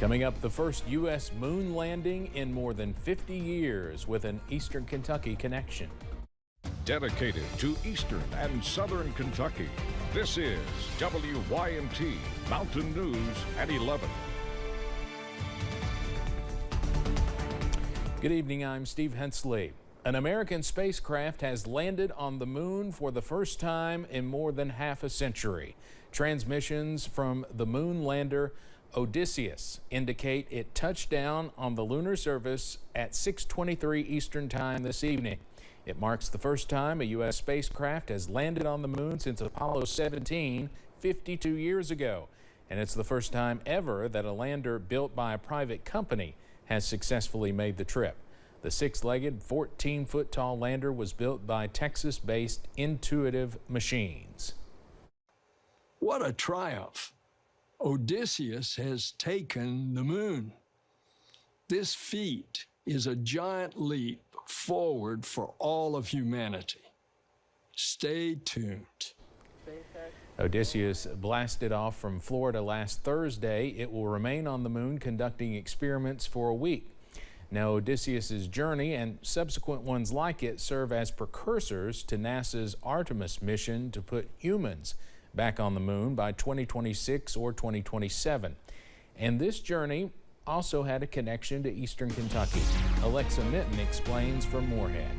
Coming up, the first U.S. moon landing in more than 50 years with an Eastern Kentucky connection. Dedicated to Eastern and Southern Kentucky, this is WYMT Mountain News at 11. Good evening, I'm Steve Hensley. An American spacecraft has landed on the moon for the first time in more than half a century. Transmissions from the moon lander Odysseus indicate it touched down on the lunar surface at 6:23 Eastern Time this evening. It marks the first time a U.S. spacecraft has landed on the moon since Apollo 17 52 years ago. And it's the first time ever that a lander built by a private company has successfully made the trip. The six-legged, 14-foot-tall lander was built by Texas-based Intuitive Machines. What a triumph! Odysseus has taken the moon. This feat is a giant leap forward for all of humanity. Stay tuned. Odysseus blasted off from Florida last Thursday. It will remain on the moon conducting experiments for a week. Now, Odysseus's journey and subsequent ones like it serve as precursors to NASA's Artemis mission to put humans back on the moon by 2026 or 2027. And this journey also had a connection to Eastern Kentucky. Alexa Minton explains from Morehead.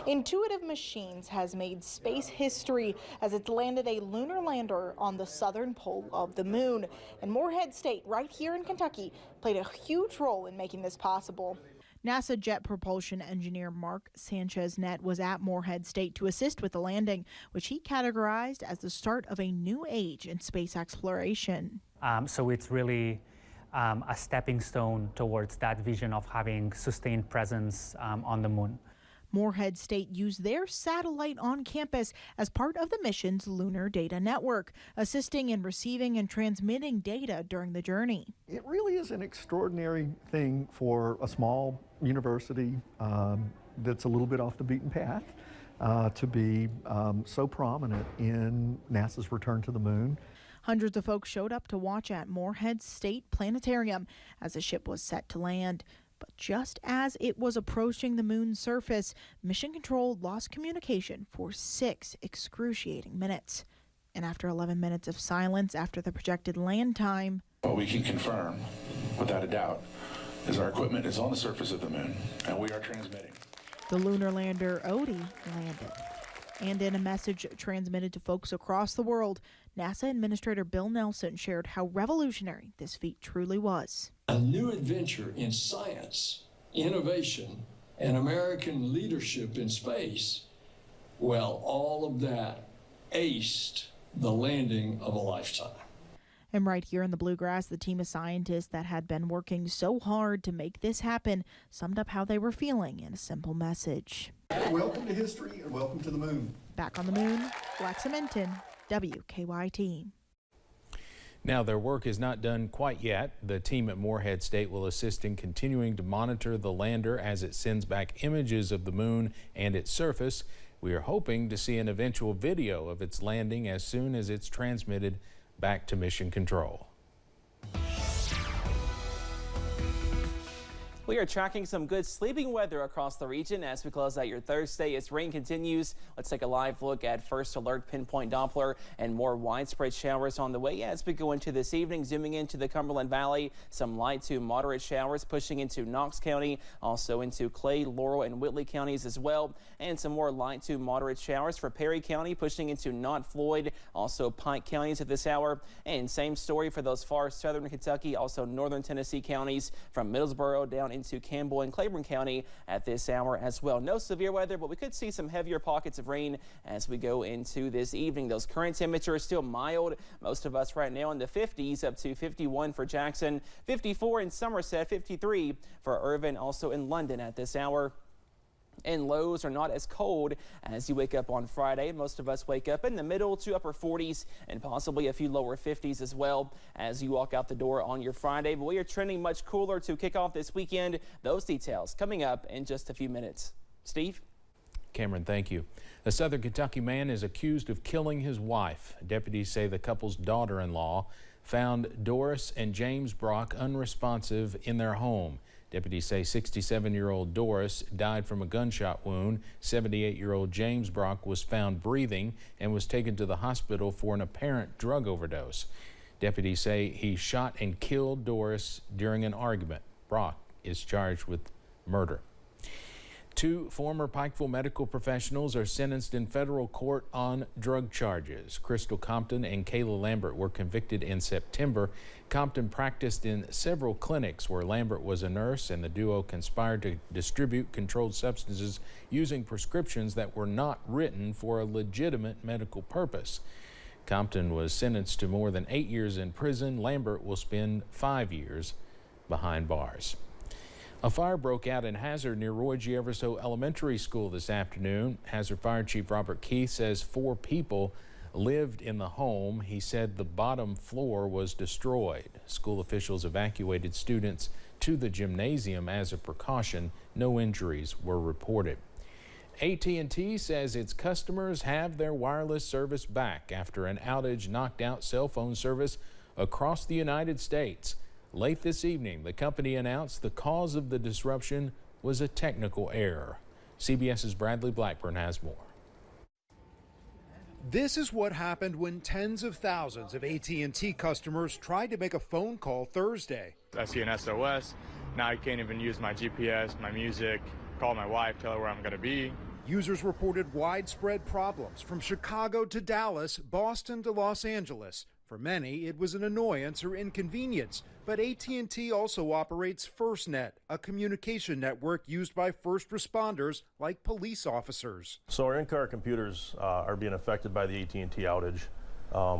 Intuitive Machines has made space history as it's landed a lunar lander on the southern pole of the moon. And Morehead State, right here in Kentucky, played a huge role in making this possible. NASA jet propulsion engineer Mark Sanchez-Net was at Morehead State to assist with the landing, which he categorized as the start of a new age in space exploration. So it's really a stepping stone towards that vision of having sustained presence on the moon. Morehead State used their satellite on campus as part of the mission's lunar data network, assisting in receiving and transmitting data during the journey. It really is an extraordinary thing for a small university that's a little bit off the beaten path to be so prominent in NASA's return to the moon. Hundreds of folks showed up to watch at Morehead State Planetarium as the ship was set to land. But just as it was approaching the moon's surface, Mission Control lost communication for 6 excruciating minutes. And after 11 minutes of silence after the projected land time, what we can confirm, without a doubt, is our equipment is on the surface of the moon, and we are transmitting. The lunar lander Odie landed. And in a message transmitted to folks across the world, NASA Administrator Bill Nelson shared how revolutionary this feat truly was. A new adventure in science, innovation, and American leadership in space. Well, all of that aced the landing of a lifetime. And right here in the Bluegrass, the team of scientists that had been working so hard to make this happen summed up how they were feeling in a simple message. Welcome to history and welcome to the moon. Back on the moon, Alexa Minton, WKYT. Now, their work is not done quite yet. The team at Morehead State will assist in continuing to monitor the lander as it sends back images of the moon and its surface. We are hoping to see an eventual video of its landing as soon as it's transmitted back to Mission Control. We are tracking some good sleeping weather across the region as we close out your Thursday. As rain continues, let's take a live look at first alert pinpoint Doppler and more widespread showers on the way as we go into this evening. Zooming into the Cumberland Valley, some light to moderate showers pushing into Knox County, also into Clay, Laurel, and Whitley counties as well. And some more light to moderate showers for Perry County, pushing into Knott, Floyd, also Pike counties at this hour. And same story for those far southern Kentucky, also northern Tennessee counties from Middlesboro down into Campbell and Claiborne County at this hour as well. No severe weather, but we could see some heavier pockets of rain as we go into this evening. Those current temperatures still mild. Most of us right now in the 50s, up to 51 for Jackson, 54 in Somerset, 53 for Irvin, also in London at this hour. And lows are not as cold as you wake up on Friday. Most of us wake up in the middle to upper 40s and possibly a few lower 50s as well as you walk out the door on your Friday. But we are trending much cooler to kick off this weekend. Those details coming up in just a few minutes. Steve? Cameron, thank you. A Southern Kentucky man is accused of killing his wife. Deputies say the couple's daughter-in-law found Doris and James Brock unresponsive in their home. Deputies say 67-year-old Doris died from a gunshot wound. 78-year-old James Brock was found breathing and was taken to the hospital for an apparent drug overdose. Deputies say he shot and killed Doris during an argument. Brock is charged with murder. 2 former Pikeville medical professionals are sentenced in federal court on drug charges. Crystal Compton and Kayla Lambert were convicted in September. Compton practiced in several clinics where Lambert was a nurse, and the duo conspired to distribute controlled substances using prescriptions that were not written for a legitimate medical purpose. Compton was sentenced to more than 8 years in prison. Lambert will spend 5 years behind bars. A fire broke out in Hazard near Roy G. Everso Elementary School this afternoon. Hazard Fire Chief Robert Keith says 4 people lived in the home. He said the bottom floor was destroyed. School officials evacuated students to the gymnasium as a precaution. No injuries were reported. AT&T says its customers have their wireless service back after an outage knocked out cell phone service across the United States. Late this evening, the company announced the cause of the disruption was a technical error. CBS's Bradley Blackburn has more. This is what happened when tens of thousands of AT&T customers tried to make a phone call Thursday. I see an SOS. Now I can't even use my GPS, my music, call my wife, tell her where I'm going to be. Users reported widespread problems from Chicago to Dallas, Boston to Los Angeles. For many, it was an annoyance or inconvenience, but AT&T also operates FirstNet, a communication network used by first responders like police officers. So our in-car computers are being affected by the AT&T outage.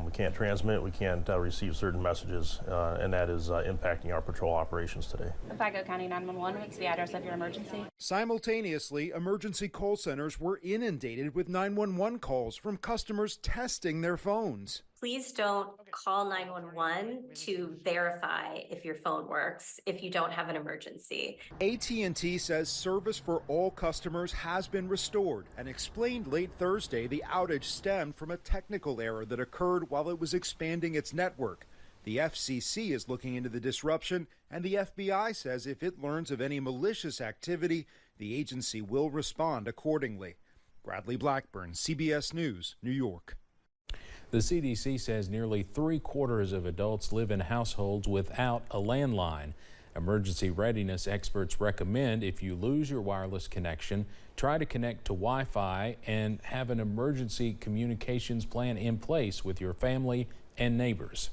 We can't transmit, we can't receive certain messages, and that is impacting our patrol operations today. Fago County 911, what's the address of your emergency? Simultaneously, emergency call centers were inundated with 911 calls from customers testing their phones. Please don't call 911 to verify if your phone works if you don't have an emergency. AT&T says service for all customers has been restored and explained late Thursday the outage stemmed from a technical error that occurred while it was expanding its network. The FCC is looking into the disruption, and the FBI says if it learns of any malicious activity, the agency will respond accordingly. Bradley Blackburn, CBS News, New York. The CDC says nearly 3/4 of adults live in households without a landline. Emergency readiness experts recommend if you lose your wireless connection, try to connect to Wi-Fi and have an emergency communications plan in place with your family and neighbors.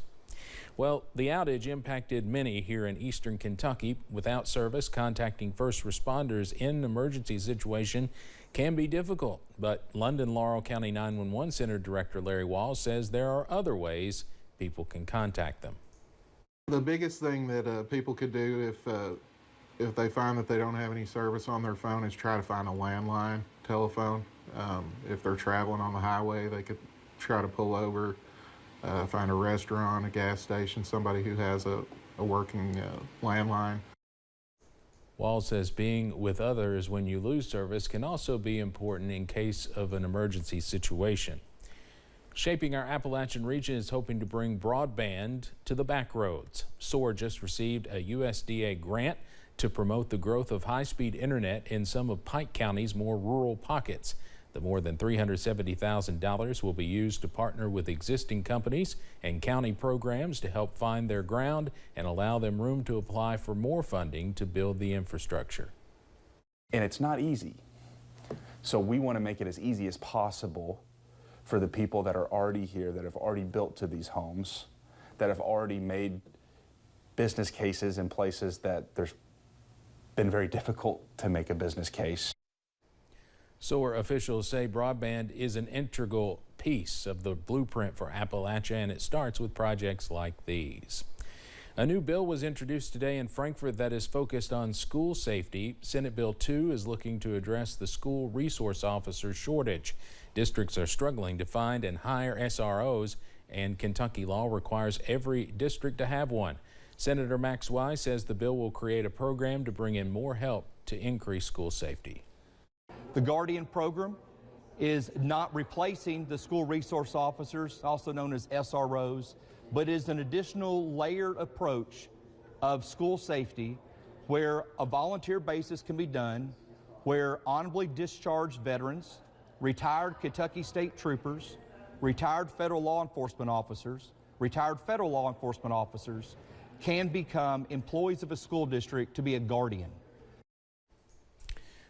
Well, the outage impacted many here in eastern Kentucky. Without service, contacting first responders in an emergency situation can be difficult, but London Laurel County 911 Center Director Larry Walls says there are other ways people can contact them. The biggest thing that people could do if they find that they don't have any service on their phone is try to find a landline telephone. If they're traveling on the highway, they could try to pull over, find a restaurant, a gas station, somebody who has a working landline. Walls says being with others when you lose service can also be important in case of an emergency situation. Shaping Our Appalachian Region is hoping to bring broadband to the back roads. SOAR just received a USDA grant to promote the growth of high-speed internet in some of Pike County's more rural pockets. The more than $370,000 will be used to partner with existing companies and county programs to help find their ground and allow them room to apply for more funding to build the infrastructure. And it's not easy. So we want to make it as easy as possible for the people that are already here, that have already built to these homes, that have already made business cases in places that there's been very difficult to make a business case. SOAR officials say broadband is an integral piece of the blueprint for Appalachia, and it starts with projects like these. A new bill was introduced today in Frankfort that is focused on school safety. Senate Bill 2 is looking to address the school resource officer shortage. Districts are struggling to find and hire SROs, and Kentucky law requires every district to have one. Senator Max Wise says the bill will create a program to bring in more help to increase school safety. The Guardian program is not replacing the school resource officers, also known as SROs. but is an additional layered approach of school safety where a volunteer basis can be done, where honorably discharged veterans, retired Kentucky State troopers, retired federal law enforcement officers can become employees of a school district to be a guardian.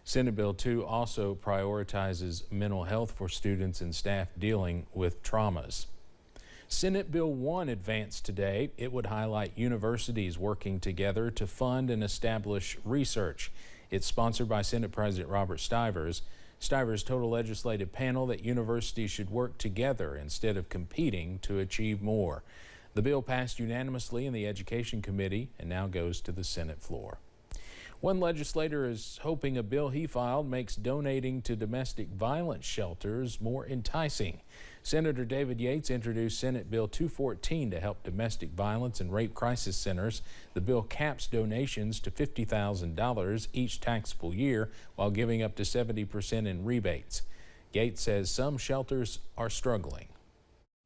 Senate Bill 2 also prioritizes mental health for students and staff dealing with traumas. Senate Bill 1 advanced today. It would highlight universities working together to fund and establish research. It's sponsored by Senate President Robert Stivers. Stivers told a legislative panel that universities should work together instead of competing to achieve more. The bill passed unanimously in the Education Committee and now goes to the Senate floor. One legislator is hoping a bill he filed makes donating to domestic violence shelters more enticing. Senator David Yates introduced Senate Bill 214 to help domestic violence and rape crisis centers. The bill caps donations to $50,000 each taxable year while giving up to 70% in rebates. Yates says some shelters are struggling.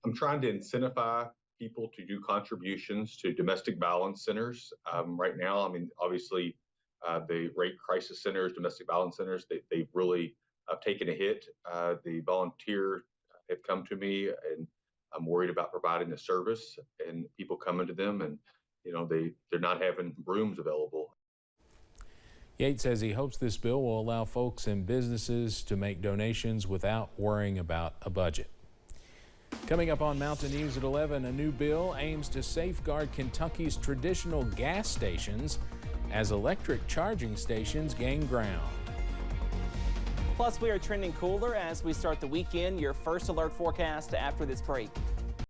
I'm trying to incentivize people to do contributions to domestic violence centers. Right now, I mean, obviously, the rape crisis centers, domestic violence centers, they've really taken a hit. The volunteers have come to me, and I'm worried about providing the service and people coming to them, and they're not having rooms available. Yates says he hopes this bill will allow folks and businesses to make donations without worrying about a budget. Coming up on Mountain News at 11, a new bill aims to safeguard Kentucky's traditional gas stations as electric charging stations gain ground. Plus, we are trending cooler as we start the weekend. Your first alert forecast after this break.